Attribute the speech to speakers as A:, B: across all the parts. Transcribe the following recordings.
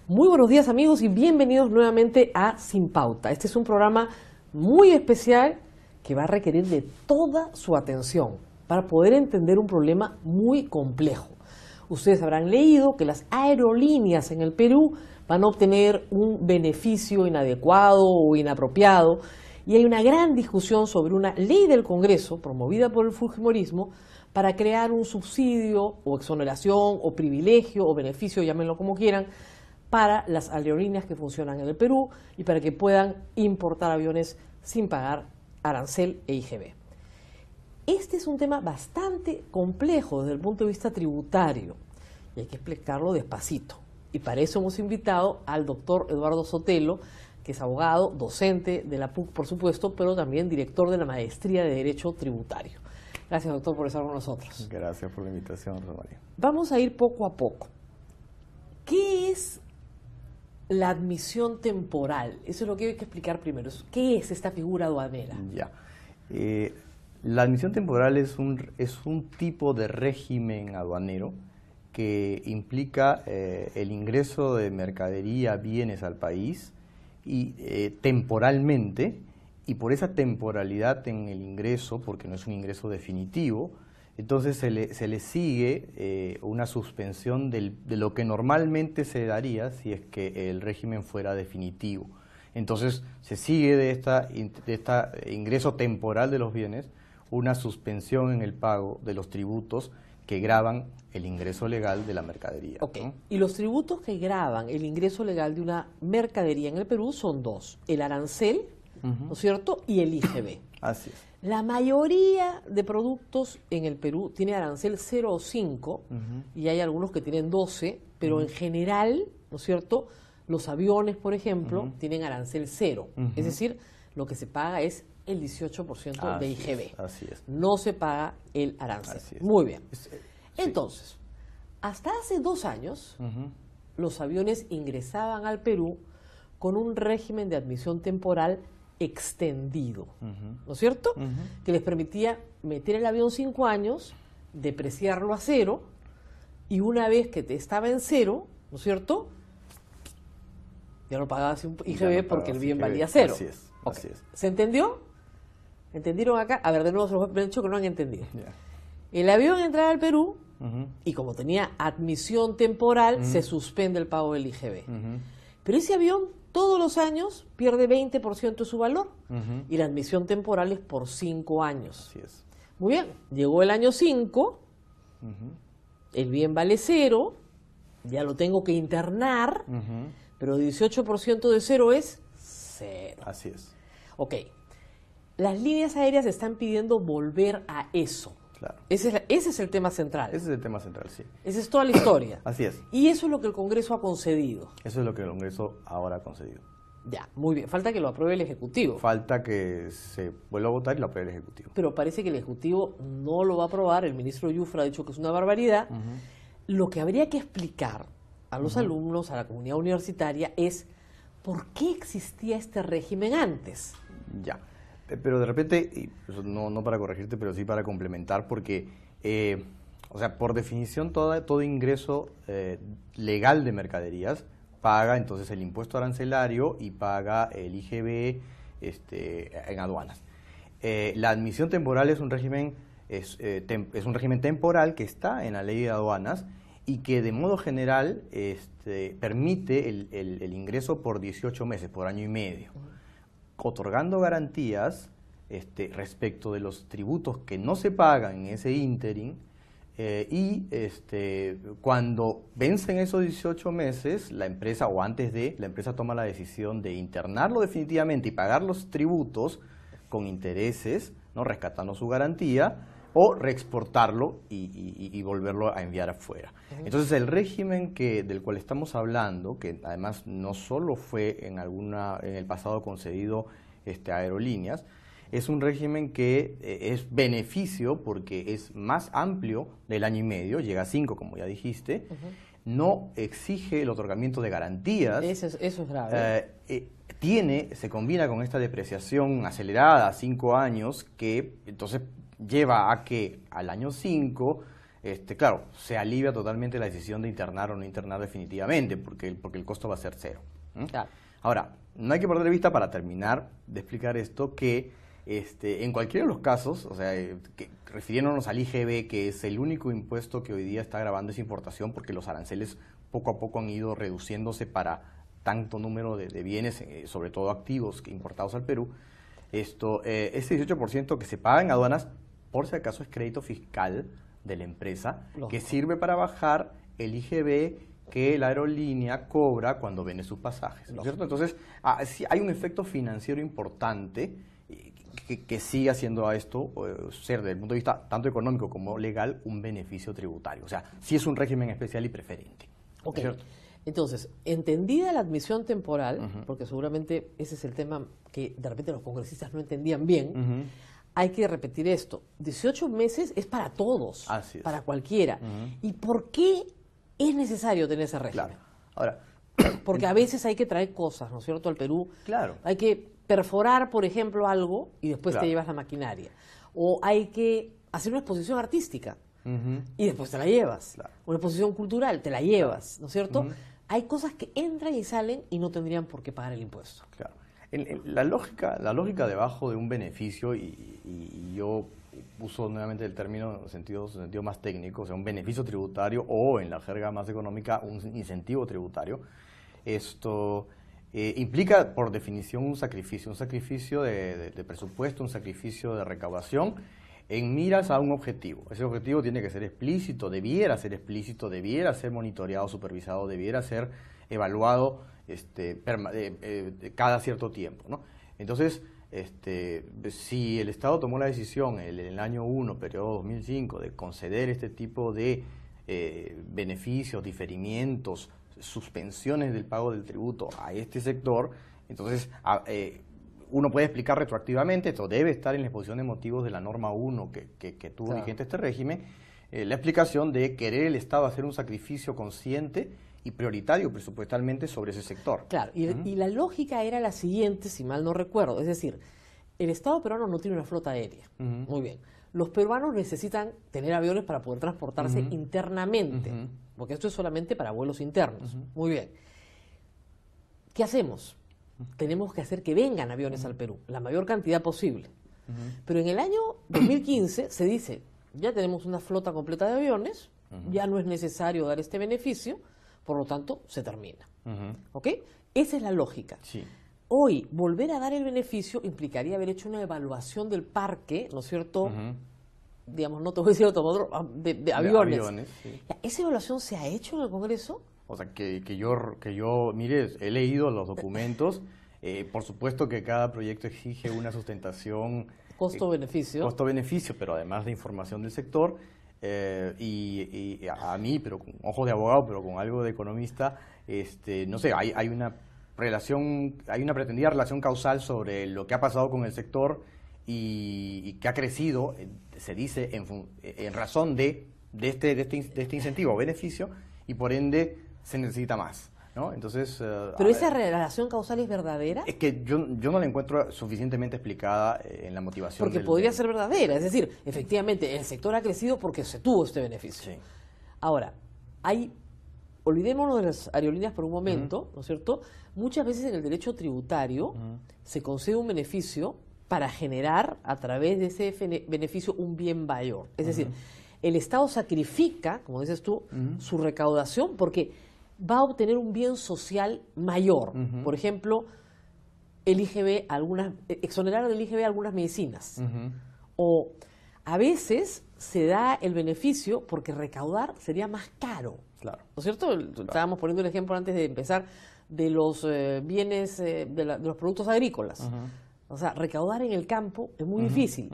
A: Muy buenos días amigos y bienvenidos nuevamente a Sin Pauta. Este es un programa muy especial que va a requerir de toda su atención para poder entender un problema muy complejo. Ustedes habrán leído que las aerolíneas en el Perú van a obtener un beneficio inadecuado o inapropiado y hay una gran discusión sobre una ley del Congreso promovida por el Fujimorismo para crear un subsidio o exoneración o privilegio o beneficio, llámenlo como quieran, para las aerolíneas que funcionan en el Perú y para que puedan importar aviones sin pagar arancel e IGB. Este es un tema bastante complejo desde el punto de vista tributario y hay que explicarlo despacito. Y para eso hemos invitado al doctor Eduardo Sotelo, que es abogado, docente de la PUC, por supuesto, pero también director de la Maestría de Derecho Tributario. Gracias, doctor, por estar con nosotros.
B: Gracias por la invitación, Romaría.
A: Vamos a ir poco a poco. ¿Qué es la admisión temporal? Eso es lo que hay que explicar primero. ¿Qué es esta figura aduanera?
B: Ya. La admisión temporal es un tipo de régimen aduanero que implica el ingreso de mercadería, bienes al país y temporalmente, y por esa temporalidad en el ingreso, porque no es un ingreso definitivo, entonces se le sigue una suspensión de lo que normalmente se daría si es que el régimen fuera definitivo. Entonces se sigue de este ingreso temporal de los bienes una suspensión en el pago de los tributos que gravan el ingreso legal de la mercadería.
A: Ok,
B: ¿no?
A: y los tributos que gravan el ingreso legal de una mercadería en el Perú son dos: el arancel, ¿no es cierto?, y el IGB.
B: Así es.
A: La mayoría de productos en el Perú tiene arancel 0 o 5 y hay algunos que tienen 12, pero en general, ¿no es cierto?, los aviones, por ejemplo, tienen arancel 0. Es decir, lo que se paga es el 18% de IGB.
B: Así es.
A: No se paga el arancel.
B: Así es.
A: Muy bien.
B: Sí.
A: Entonces, hasta hace 2 años, los aviones ingresaban al Perú con un régimen de admisión temporal extendido, ¿no es cierto? Que les permitía meter el avión 5 años, depreciarlo a 0, y una vez que estaba en 0, ¿no es cierto?, ya no pagabas un IGB porque el bien valía 0.
B: Así es,
A: Okay.
B: así es.
A: ¿Se entendió? ¿Entendieron acá? A ver, de nuevo se los he dicho que no han entendido.
B: Ya.
A: El avión entraba al Perú y como tenía admisión temporal, se suspende el pago del IGB. Pero ese avión todos los años pierde 20% de su valor y la admisión temporal es por 5 años.
B: Así es.
A: Muy bien, llegó el año 5, el bien vale 0, ya lo tengo que internar, pero 18% de 0 es 0.
B: Así es.
A: Ok, las líneas aéreas están pidiendo volver a eso.
B: Claro.
A: Ese es el tema central.
B: Ese es el tema central, sí.
A: Esa es toda la historia.
B: Así es.
A: Y eso es lo que el Congreso ha concedido.
B: Eso es lo que el Congreso ahora ha concedido.
A: Ya, muy bien. Falta que lo apruebe el Ejecutivo.
B: Falta que se vuelva a votar y lo apruebe el Ejecutivo.
A: Pero parece que el Ejecutivo no lo va a aprobar. El ministro Yufra ha dicho que es una barbaridad. Lo que habría que explicar a los alumnos, a la comunidad universitaria, es por qué existía este régimen antes.
B: Ya. Pero de repente, y no para corregirte, pero sí para complementar, porque, o sea, por definición, todo ingreso legal de mercaderías paga entonces el impuesto arancelario y paga el IGB en aduanas. La admisión temporal es un régimen temporal que está en la ley de aduanas y que de modo general permite el ingreso por 18 meses, por año y medio, otorgando garantías respecto de los tributos que no se pagan en ese ínterin y cuando vencen esos 18 meses, la empresa o antes de, la empresa toma la decisión de internarlo definitivamente y pagar los tributos con intereses, ¿no?, rescatando su garantía, o reexportarlo y volverlo a enviar afuera. Entonces el régimen del cual estamos hablando, que además no solo fue en el pasado concedido a aerolíneas, es un régimen que es beneficio porque es más amplio del año y medio, llega a 5 como ya dijiste, no exige el otorgamiento de garantías.
A: Eso es grave.
B: Se combina con esta depreciación acelerada a 5 años que entonces lleva a que al año 5 claro, se alivia totalmente la decisión de internar o no internar definitivamente, porque el costo va a ser cero.
A: Claro.
B: Ahora, no hay que perder de vista, para terminar de explicar esto, que en cualquiera de los casos, o sea, refiriéndonos al IGB, que es el único impuesto que hoy día está gravando esa importación, porque los aranceles poco a poco han ido reduciéndose para tanto número de bienes, sobre todo activos, importados al Perú, ese 18% que se paga en aduanas, por si acaso, es crédito fiscal de la empresa, que sirve para bajar el IGB que la aerolínea cobra cuando vende sus pasajes, ¿no es cierto? Entonces, sí hay un efecto financiero importante que sigue haciendo a esto ser, desde el punto de vista tanto económico como legal, un beneficio tributario. O sea, sí es un régimen especial y preferente.
A: Ok. Entonces, entendida la admisión temporal, porque seguramente ese es el tema que de repente los congresistas no entendían bien, hay que repetir esto. 18 meses es para todos, para cualquiera. ¿Y por qué es necesario tener ese régimen?
B: Claro. Ahora,
A: porque a veces hay que traer cosas, ¿no es cierto?, al Perú.
B: Claro.
A: Hay que perforar, por ejemplo, algo y después te llevas la maquinaria. O hay que hacer una exposición artística y después te la llevas. Claro. Una exposición cultural, te la llevas, ¿no es cierto? Hay cosas que entran y salen y no tendrían por qué pagar el impuesto.
B: Claro. La lógica debajo de un beneficio, y yo uso nuevamente el término en sentido más técnico, o sea, un beneficio tributario, o en la jerga más económica, un incentivo tributario, implica por definición un sacrificio de presupuesto, un sacrificio de recaudación en miras a un objetivo. Ese objetivo tiene que ser explícito, debiera ser monitoreado, supervisado, debiera ser evaluado cada cierto tiempo, ¿no? Entonces, si el Estado tomó la decisión en el año 1, periodo 2005, de conceder este tipo de beneficios, diferimientos, suspensiones del pago del tributo a este sector, entonces uno puede explicar retroactivamente, esto debe estar en la exposición de motivos de la norma 1 que tuvo vigente este régimen, la explicación de querer el Estado hacer un sacrificio consciente y prioritario presupuestalmente sobre ese sector.
A: Claro, y la lógica era la siguiente, si mal no recuerdo, es decir, el Estado peruano no tiene una flota aérea, muy bien. Los peruanos necesitan tener aviones para poder transportarse internamente, porque esto es solamente para vuelos internos, muy bien. ¿Qué hacemos? Tenemos que hacer que vengan aviones al Perú, la mayor cantidad posible. Pero en el año 2015 se dice, ya tenemos una flota completa de aviones, ya no es necesario dar este beneficio, por lo tanto, se termina. ¿Ok? Esa es la lógica.
B: Sí.
A: Hoy, volver a dar el beneficio implicaría haber hecho una evaluación del parque, ¿no es cierto? Digamos, no te voy a decir de aviones. De aviones, sí. ¿Esa evaluación se ha hecho en el Congreso?
B: O sea, que yo, mire, he leído los documentos. Por supuesto que cada proyecto exige una sustentación.
A: Costo-beneficio.
B: Costo-beneficio, pero además de información del sector. Y a mí, pero con ojos de abogado, pero con algo de economista, no sé, hay una pretendida relación causal sobre lo que ha pasado con el sector y que ha crecido, se dice, en razón de este incentivo o beneficio, y por ende se necesita más, ¿no? Entonces,
A: ¿pero esa relación causal es verdadera?
B: Es que yo no la encuentro suficientemente explicada en la motivación.
A: Porque podría ser verdadera, es decir, efectivamente, el sector ha crecido porque se tuvo este beneficio. Sí. Ahora, olvidémonos de las aerolíneas por un momento, ¿no es cierto? Muchas veces en el derecho tributario se concede un beneficio para generar a través de ese beneficio un bien mayor. Es decir, el Estado sacrifica, como dices tú, su recaudación porque va a obtener un bien social mayor. Por ejemplo, exonerar del IGB algunas medicinas. O a veces se da el beneficio porque recaudar sería más caro.
B: Claro.
A: ¿No es cierto? Claro. Estábamos poniendo el ejemplo antes de empezar de los bienes, de los productos agrícolas. O sea, recaudar en el campo es muy difícil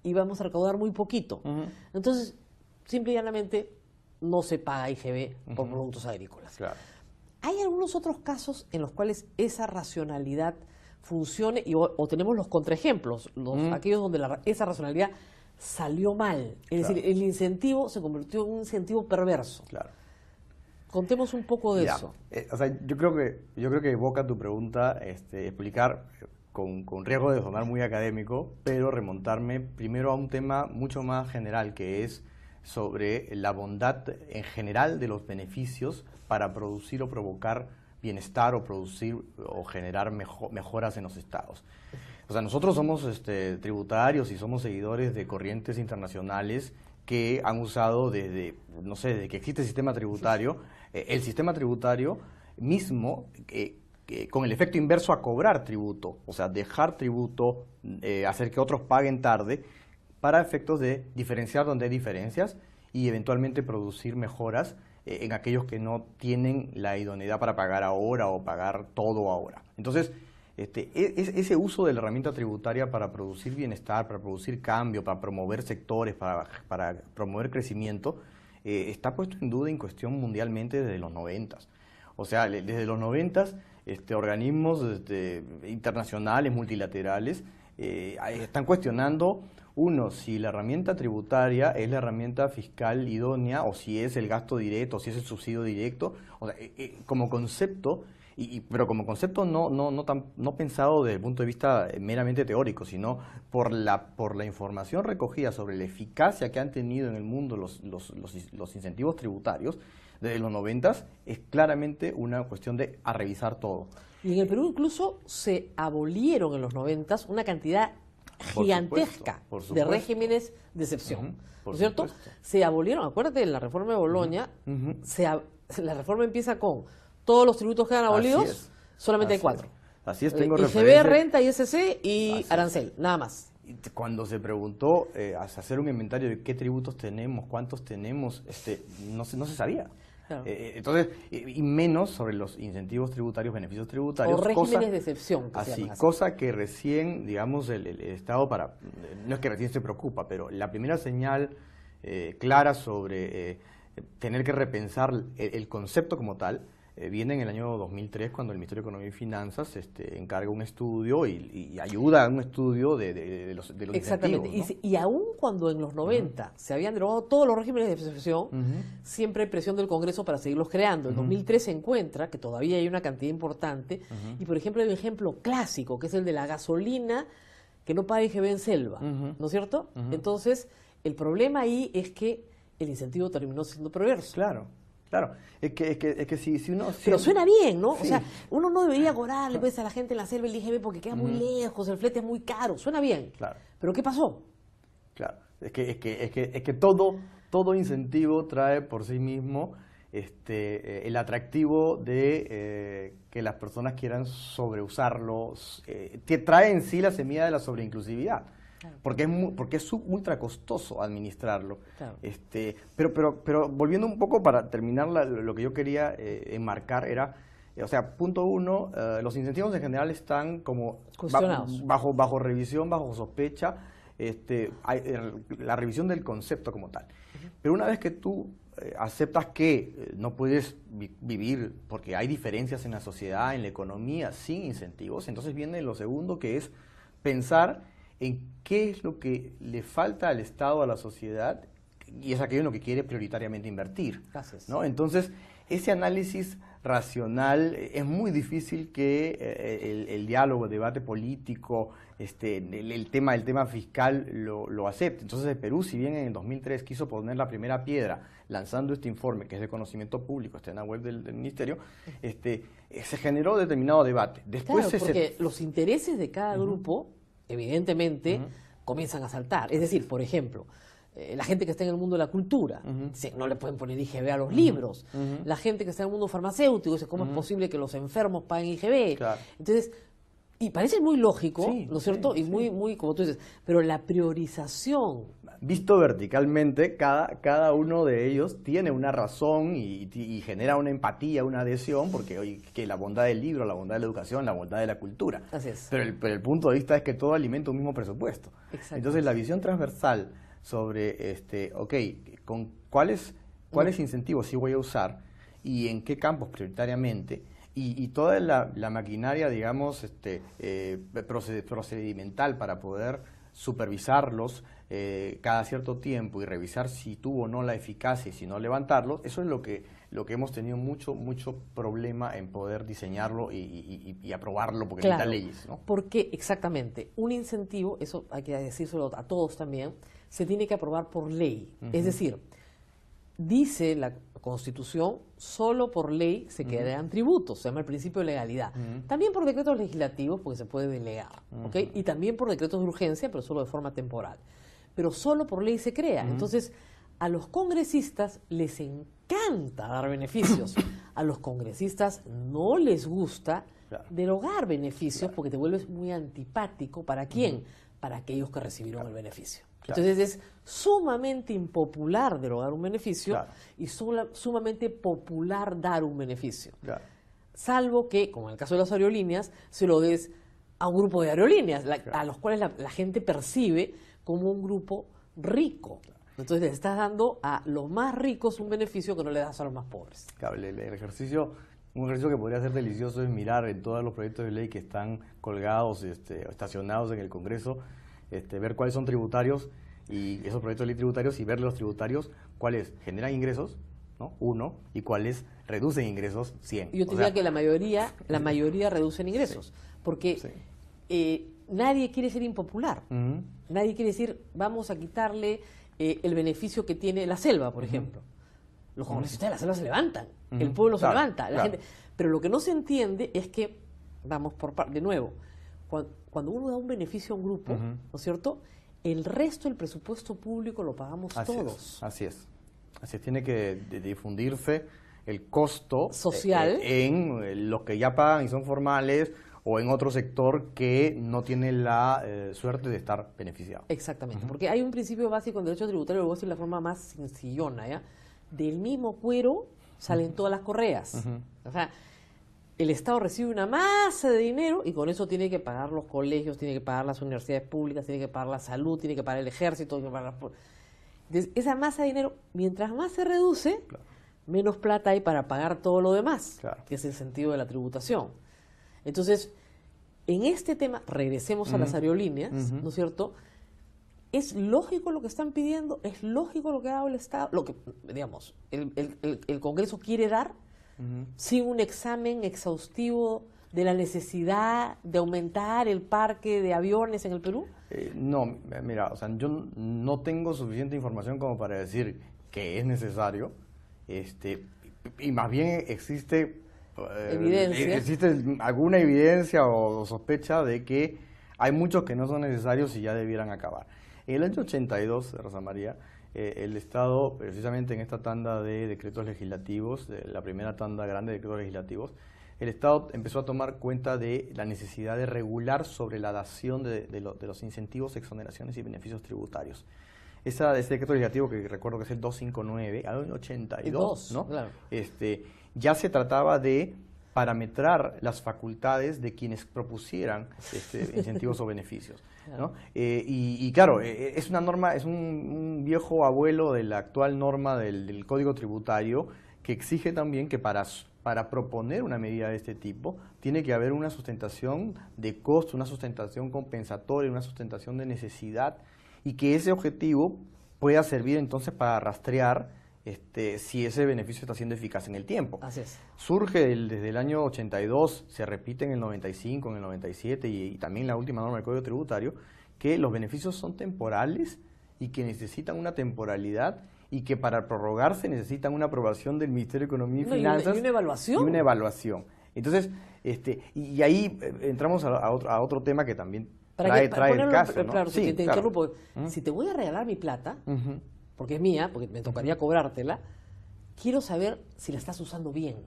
A: y vamos a recaudar muy poquito. Entonces, simple y llanamente, no se paga IGB por productos agrícolas.
B: Claro.
A: Hay algunos otros casos en los cuales esa racionalidad funcione o tenemos los contraejemplos, aquellos donde esa racionalidad salió mal. Es decir, el incentivo se convirtió en un incentivo perverso.
B: Claro.
A: Contemos un poco de eso.
B: O sea, yo creo que evoca tu pregunta explicar con riesgo de sonar muy académico, pero remontarme primero a un tema mucho más general, que es sobre la bondad en general de los beneficios para producir o provocar bienestar o producir o generar mejoras en los estados. O sea, nosotros somos tributarios y somos seguidores de corrientes internacionales que han usado desde, no sé, desde que existe el sistema tributario mismo, con el efecto inverso a cobrar tributo, o sea, dejar tributo, hacer que otros paguen tarde, para efectos de diferenciar donde hay diferencias y eventualmente producir mejoras en aquellos que no tienen la idoneidad para pagar ahora o pagar todo ahora. Entonces, ese uso de la herramienta tributaria para producir bienestar, para producir cambio, para promover sectores, para promover crecimiento, está puesto en duda, en cuestión mundialmente desde los 90. O sea, desde los 90, organismos internacionales, multilaterales, están cuestionando, uno, si la herramienta tributaria es la herramienta fiscal idónea o si es el gasto directo o si es el subsidio directo. O sea, como concepto, pero como concepto no pensado desde el punto de vista meramente teórico, sino por la información recogida sobre la eficacia que han tenido en el mundo los incentivos tributarios desde los 90, es claramente una cuestión de a revisar todo.
A: Y en el Perú incluso se abolieron en los 90 una cantidad gigantesca de regímenes de excepción, ¿no es cierto? Se abolieron, acuérdate, en la reforma de Boloña, la reforma empieza con todos los tributos quedan abolidos, solamente hay 4.
B: Así es, tengo
A: IGB, renta, ISC y arancel, nada más.
B: Cuando se preguntó hacer un inventario de qué tributos tenemos, cuántos tenemos, no se sabía. Claro. Entonces, y menos sobre los incentivos tributarios, beneficios tributarios.
A: O regímenes de excepción.
B: Cosa que recién, digamos, el Estado no es que recién se preocupa, pero la primera señal clara sobre tener que repensar el concepto como tal, viene en el año 2003, cuando el Ministerio de Economía y Finanzas encarga un estudio y ayuda a un estudio de los
A: Exactamente.
B: incentivos, ¿no?
A: Y aún cuando en los 90 se habían derogado todos los regímenes de excepción, siempre hay presión del Congreso para seguirlos creando. En 2003 se encuentra que todavía hay una cantidad importante, y por ejemplo hay un ejemplo clásico, que es el de la gasolina que no paga IGB en selva, ¿no es cierto? Entonces, el problema ahí es que el incentivo terminó siendo perverso.
B: Claro. Claro, es que si uno...
A: Pero suena bien, ¿no?
B: Sí.
A: O sea, uno no debería cobrarle pues, a la gente en la selva el IGB porque queda muy lejos, el flete es muy caro, suena bien.
B: Claro.
A: ¿Pero qué pasó?
B: Claro, es que todo incentivo trae por sí mismo el atractivo de que las personas quieran sobreusarlo, trae en sí la semilla de la sobreinclusividad. Claro. Porque es ultra costoso administrarlo. Claro. Pero volviendo un poco para terminar lo que yo quería enmarcar era, o sea, punto 1, los incentivos en general están como bajo revisión, bajo sospecha, hay la revisión del concepto como tal. Pero una vez que tú aceptas que no puedes vivir porque hay diferencias en la sociedad, en la economía, sin incentivos, entonces viene lo segundo, que es pensar en qué es lo que le falta al Estado, a la sociedad, y es aquello en lo que quiere prioritariamente invertir.
A: Gracias.
B: ¿No? Entonces, ese análisis racional es muy difícil que el diálogo, el debate político, el tema fiscal lo acepte. Entonces, el Perú, si bien en el 2003 quiso poner la primera piedra lanzando este informe, que es de conocimiento público, está en la web del Ministerio, se generó determinado debate. Después
A: claro, porque los intereses de cada grupo evidentemente comienzan a saltar. Es decir, por ejemplo, la gente que está en el mundo de la cultura, dice, no le pueden poner IGB a los libros. La gente que está en el mundo farmacéutico dice, ¿cómo es posible que los enfermos paguen IGB?
B: Claro.
A: Entonces, y parece muy lógico,
B: sí,
A: ¿no es cierto?
B: Sí,
A: y muy, como tú dices, pero la priorización...
B: Visto verticalmente, cada uno de ellos tiene una razón y genera una empatía, una adhesión, porque oye, que la bondad del libro, la bondad de la educación, la bondad de la cultura.
A: Así es.
B: Pero el punto de vista es que todo alimenta un mismo presupuesto. Entonces, la visión transversal sobre, con cuáles incentivos sí voy a usar y en qué campos prioritariamente, y toda la maquinaria, digamos, procedimental para poder supervisarlos cada cierto tiempo y revisar si tuvo o no la eficacia y si no levantarlos, eso es lo que hemos tenido mucho problema en poder diseñarlo y aprobarlo, porque
A: claro,
B: necesita leyes, ¿no?
A: Porque exactamente, un incentivo, eso hay que decírselo a todos también, se tiene que aprobar por ley. Es decir, dice la Constitución, solo por ley se quedan tributos, se llama el principio de legalidad. También por decretos legislativos, porque se puede delegar, ¿ok? Y también por decretos de urgencia, pero solo de forma temporal. Pero solo por ley se crea. Entonces, a los congresistas les encanta dar beneficios. A los congresistas no les gusta derogar beneficios porque te vuelves muy antipático. ¿Para quién? Para aquellos que recibieron el beneficio. Entonces es sumamente impopular derogar un beneficio y sumamente popular dar un beneficio. Salvo que, como en el caso de las aerolíneas, se lo des a un grupo de aerolíneas, a los cuales la gente percibe como un grupo rico. Entonces le estás dando a los más ricos un beneficio que no le das a los más pobres.
B: Claro, un ejercicio que podría ser delicioso es mirar en todos los proyectos de ley que están colgados, estacionados en el Congreso, ver cuáles son tributarios y esos proyectos de ley tributarios y ver los tributarios cuáles generan ingresos, ¿no? 1, y cuáles reducen ingresos, 100.
A: Yo te diría que la mayoría reducen ingresos, porque nadie quiere ser impopular. Nadie quiere decir, vamos a quitarle el beneficio que tiene la selva, por ejemplo. Los congresistas de la selva se levantan, el pueblo se levanta, la gente. Pero lo que no se entiende es que, vamos de nuevo, cuando uno da un beneficio a un grupo, ¿no es cierto?, el resto del presupuesto público lo pagamos todos.
B: Así es. Tiene que difundirse el costo
A: social
B: en los que ya pagan y son formales o en otro sector que no tiene la suerte de estar beneficiado.
A: Exactamente, porque hay un principio básico en derecho tributario, lo voy a decir de la forma más sencillona, ¿ya? Del mismo cuero salen todas las correas. O sea, el Estado recibe una masa de dinero y con eso tiene que pagar los colegios, tiene que pagar las universidades públicas, tiene que pagar la salud, tiene que pagar el ejército, tiene que pagar Entonces, esa masa de dinero, mientras más se reduce, menos plata hay para pagar todo lo demás, que es el sentido de la tributación. Entonces, en este tema, regresemos a las aerolíneas, ¿no es cierto?, ¿es lógico lo que están pidiendo? ¿Es lógico lo que ha dado el Estado? Lo que, digamos, el Congreso quiere dar sin un examen exhaustivo de la necesidad de aumentar el parque de aviones en el Perú?
B: No, mira, o sea, yo no tengo suficiente información como para decir que es necesario, y más bien existe alguna evidencia o sospecha de que hay muchos que no son necesarios y ya debieran acabar. En el año 82, Rosa María, el Estado, precisamente en esta tanda de decretos legislativos, la primera tanda grande de decretos legislativos, el Estado empezó a tomar cuenta de la necesidad de regular sobre la dación de los incentivos, exoneraciones y beneficios tributarios. Ese decreto legislativo, que recuerdo que es el 259, al año 82, ¿no? Claro. Ya se trataba de parametrar las facultades de quienes propusieran incentivos o beneficios, ¿no? Y claro, es una norma, es un viejo abuelo de la actual norma del Código Tributario que exige también que para proponer una medida de este tipo tiene que haber una sustentación de costo, una sustentación compensatoria, una sustentación de necesidad y que ese objetivo pueda servir entonces para rastrear si ese beneficio está siendo eficaz en el tiempo.
A: Así es.
B: Surge desde el año 82, se repite en el 95, en el 97 y también la última norma del Código Tributario, que los beneficios son temporales y que necesitan una temporalidad y que para prorrogarse necesitan una aprobación del Ministerio de Economía y Finanzas.
A: ¿Y una evaluación?
B: Y una evaluación. Entonces, y ahí entramos a otro tema que también trae el caso, ¿no?
A: Claro, sí, te interrumpo. Si te voy a regalar mi plata, porque es mía, porque me tocaría cobrártela, quiero saber si la estás usando bien.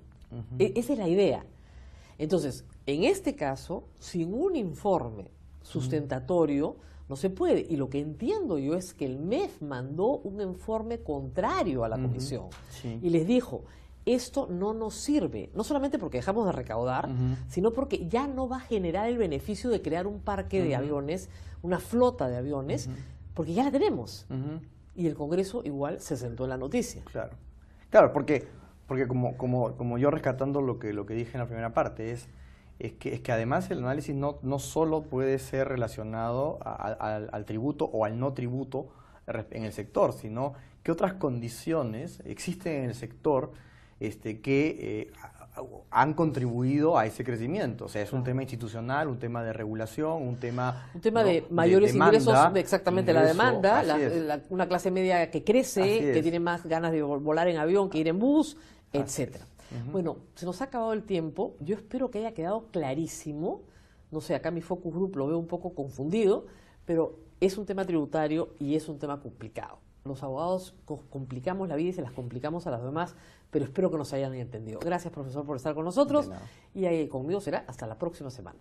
A: Esa es la idea. Entonces, en este caso, sin un informe sustentatorio, no se puede. Y lo que entiendo yo es que el MEF mandó un informe contrario a la comisión. Y les dijo, esto no nos sirve, no solamente porque dejamos de recaudar, sino porque ya no va a generar el beneficio de crear un parque de aviones, una flota de aviones, porque ya la tenemos. Y el Congreso igual se sentó en la noticia.
B: Claro, porque como yo rescatando lo que dije en la primera parte, es que además el análisis no solo puede ser relacionado al tributo o al no tributo en el sector, sino qué otras condiciones existen en el sector que han contribuido a ese crecimiento. O sea, es un tema institucional, un tema de regulación, un tema
A: ¿no? de mayores
B: demanda,
A: ingresos, exactamente la demanda,
B: una
A: clase media que crece, que tiene más ganas de volar en avión que ir en bus, etcétera. Bueno, se nos ha acabado el tiempo. Yo espero que haya quedado clarísimo. No sé, acá mi focus group lo veo un poco confundido, pero es un tema tributario y es un tema complicado. Los abogados complicamos la vida y se las complicamos a las demás, pero espero que nos hayan entendido. Gracias, profesor, por estar con nosotros. Y conmigo será hasta la próxima semana.